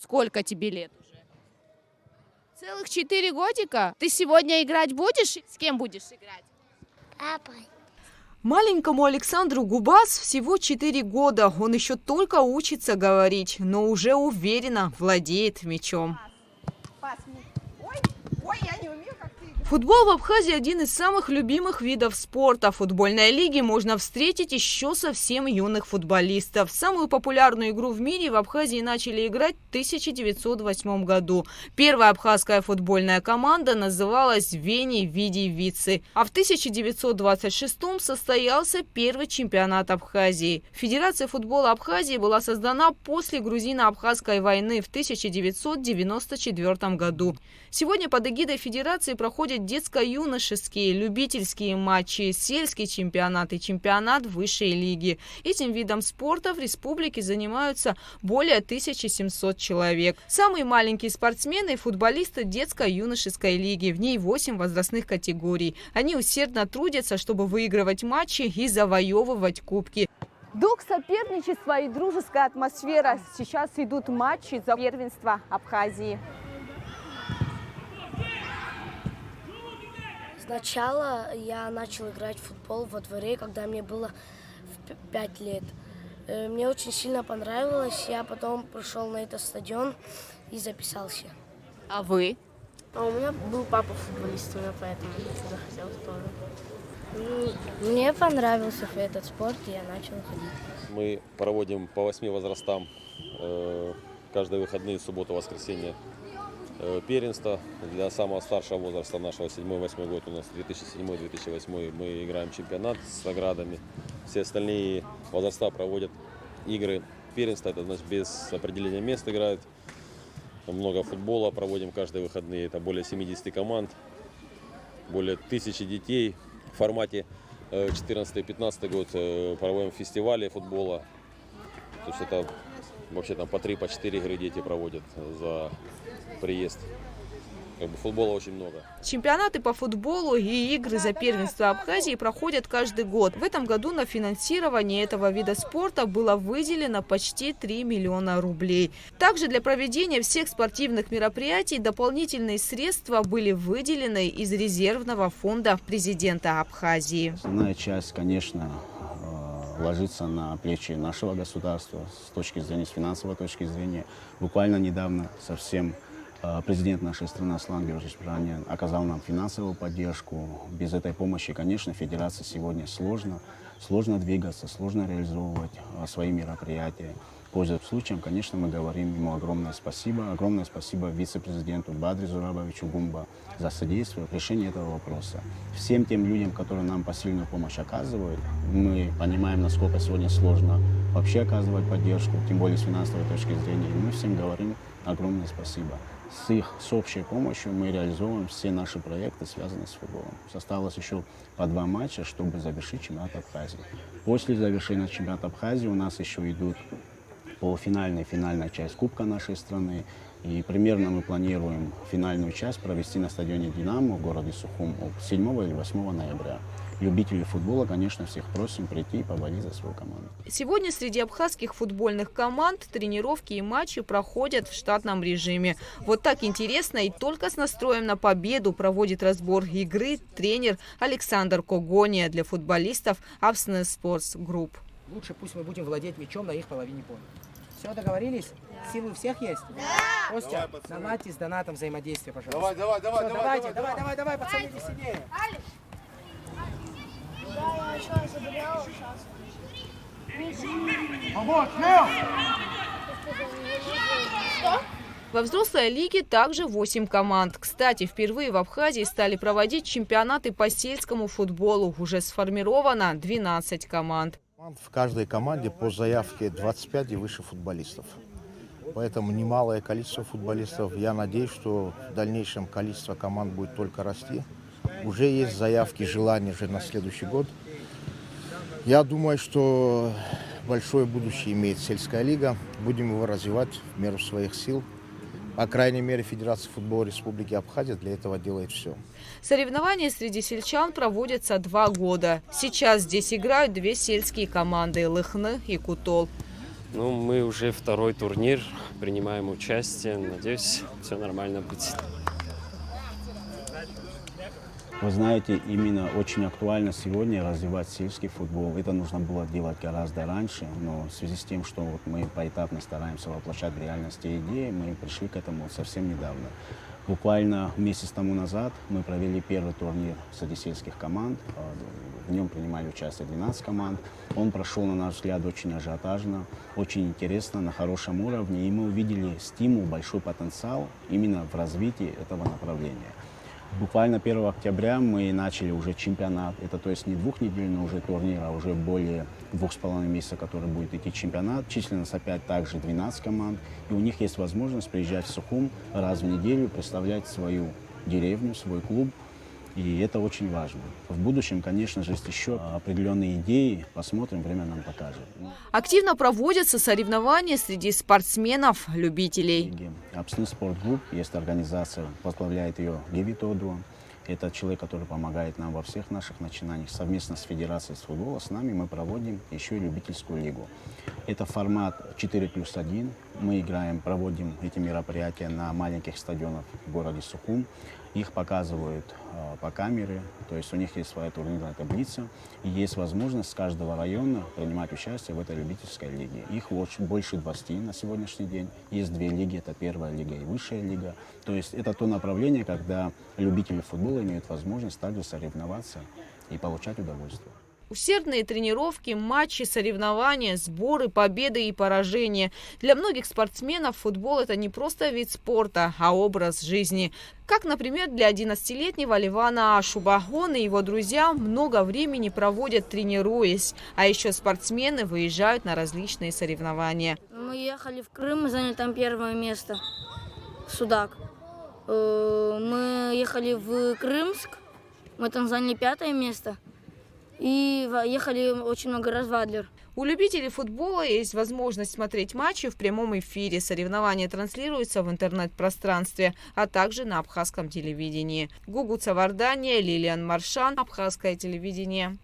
Сколько тебе лет уже? Целых 4 годика? Ты сегодня играть будешь? С кем будешь играть? Папой. Маленькому Александру Губас всего 4 года. Он еще только учится говорить, но уже уверенно владеет мячом. Футбол в Абхазии – один из самых любимых видов спорта. В футбольной лиге можно встретить еще совсем юных футболистов. Самую популярную игру в мире в Абхазии начали играть в 1908 году. Первая абхазская футбольная команда называлась «Вени Види Вицы». А в 1926 состоялся первый чемпионат Абхазии. Федерация футбола Абхазии была создана после грузино-абхазской войны в 1994 году. Сегодня под эгидой Федерации проходят детско-юношеские, любительские матчи, сельский чемпионат и чемпионат высшей лиги. Этим видом спорта в республике занимаются более 1700 человек. Самые маленькие спортсмены – футболисты детско-юношеской лиги. В ней 8 возрастных категорий. Они усердно трудятся, чтобы выигрывать матчи и завоевывать кубки. Дух соперничества и дружеская атмосфера. Сейчас идут матчи за первенство Абхазии. Сначала я начал играть в футбол во дворе, когда мне было 5 лет. Мне очень сильно понравилось. Я потом пришел на этот стадион и записался. А вы? А у меня был папа футболист, поэтому я захотел тоже. Мне понравился этот спорт, и я начал ходить. Мы проводим по 8 возрастам каждые выходные, субботу, воскресенье первенство. Для самого старшего возраста нашего 7-8 год, у нас 2007-2008, мы играем чемпионат с наградами. Все остальные возраста проводят игры первенства, это значит без определения мест играют. Много футбола проводим каждые выходные, это более 70 команд, более 1000 детей. В формате 14-15 год проводим фестивали футбола. То есть это вообще там по 3-4 игры дети проводят за приезд. Футбола очень много. Чемпионаты по футболу и игры за первенство Абхазии проходят каждый год. В этом году на финансирование этого вида спорта было выделено почти 3 миллиона рублей. Также для проведения всех спортивных мероприятий дополнительные средства были выделены из резервного фонда президента Абхазии. Основная часть, конечно, ложится на плечи нашего государства с точки зрения, с финансовой точки зрения. Буквально недавно совсем президент нашей страны Аслан Георгиевич Пираньян оказал нам финансовую поддержку. Без этой помощи, конечно, федерации сегодня сложно двигаться, сложно реализовывать свои мероприятия. Пользуясь случаем, конечно, мы говорим ему огромное спасибо. Огромное спасибо вице-президенту Бадре Зурабовичу Гумба за содействие в решении этого вопроса. Всем тем людям, которые нам посильную помощь оказывают, мы понимаем, насколько сегодня сложно вообще оказывать поддержку, тем более с финансовой точки зрения. И мы всем говорим огромное спасибо. С общей помощью мы реализовываем все наши проекты, связанные с футболом. Осталось еще по 2 матча, чтобы завершить чемпионат Абхазии. После завершения чемпионата Абхазии у нас еще идут полуфинальная и финальная часть Кубка нашей страны. И примерно мы планируем финальную часть провести на стадионе «Динамо» в городе Сухум 7 или 8 ноября. Любителей футбола, конечно, всех просим прийти и поболеть за свою команду. Сегодня среди абхазских футбольных команд тренировки и матчи проходят в штатном режиме. Вот так интересно и только с настроем на победу проводит разбор игры тренер Александр Когония для футболистов Absnes Sports Group. Лучше пусть мы будем владеть мячом на их половине поля. Все, договорились? Силы у всех есть? Да! Костя, наладьте с донатом взаимодействие, пожалуйста. Давай, пацаны, не сильнее. Да, я еще заболел сейчас. Во взрослой лиге также 8 команд. Кстати, впервые в Абхазии стали проводить чемпионаты по сельскому футболу. Уже сформировано 12 команд. В каждой команде по заявке 25 и выше футболистов. Поэтому немалое количество футболистов. Я надеюсь, что в дальнейшем количество команд будет только расти. Уже есть заявки, желания уже на следующий год. Я думаю, что большое будущее имеет сельская лига. Будем его развивать в меру своих сил. По крайней мере, Федерация футбола Республики Абхазия для этого делает все. Соревнования среди сельчан проводятся 2 года. Сейчас здесь играют 2 сельские команды – Лыхны и Кутол. Ну, мы уже второй турнир, принимаем участие. Надеюсь, все нормально будет. Вы знаете, именно очень актуально сегодня развивать сельский футбол. Это нужно было делать гораздо раньше, но в связи с тем, что вот мы поэтапно стараемся воплощать в реальности идеи, мы пришли к этому совсем недавно. Буквально месяц тому назад мы провели первый турнир среди сельских команд. В нем принимали участие 12 команд. Он прошел, на наш взгляд, очень ажиотажно, очень интересно, на хорошем уровне. И мы увидели стимул, большой потенциал именно в развитии этого направления. Буквально 1 октября мы начали уже чемпионат. Это то есть не двухнедельный уже турнир, а уже более 2,5 месяца, который будет идти чемпионат. Численность опять также 12 команд. И у них есть возможность приезжать в Сухум раз в неделю, представлять свою деревню, свой клуб. И это очень важно. В будущем, конечно же, есть еще определенные идеи. Посмотрим, время нам покажет. Активно проводятся соревнования среди спортсменов-любителей. Апсны спортгрупп, есть организация, возглавляет ее Геви Тодро. Это человек, который помогает нам во всех наших начинаниях. Совместно с Федерацией футбола с нами мы проводим еще и любительскую лигу. Это формат 4+1. Мы играем, проводим эти мероприятия на маленьких стадионах в городе Сухум. Их показывают по камере, то есть у них есть своя турнирная таблица. И есть возможность с каждого района принимать участие в этой любительской лиге. Их больше 20 на сегодняшний день. Есть 2 лиги, это первая лига и высшая лига. То есть это то направление, когда любители футбола имеют возможность также соревноваться и получать удовольствие. Усердные тренировки, матчи, соревнования, сборы, победы и поражения. Для многих спортсменов футбол – это не просто вид спорта, а образ жизни. Как, например, для 11-летнего Ливана Ашуба. Он и его друзья много времени проводят тренируясь. А еще спортсмены выезжают на различные соревнования. Мы ехали в Крым, мы заняли там 1 место. Судак. Мы ехали в Крымск, мы там заняли 5 место. И ехали очень много раз в Адлер. У любителей футбола есть возможность смотреть матчи в прямом эфире. Соревнования транслируются в интернет-пространстве, а также на абхазском телевидении. Гугу Цавардания, Лилиан Маршан, Абхазское телевидение.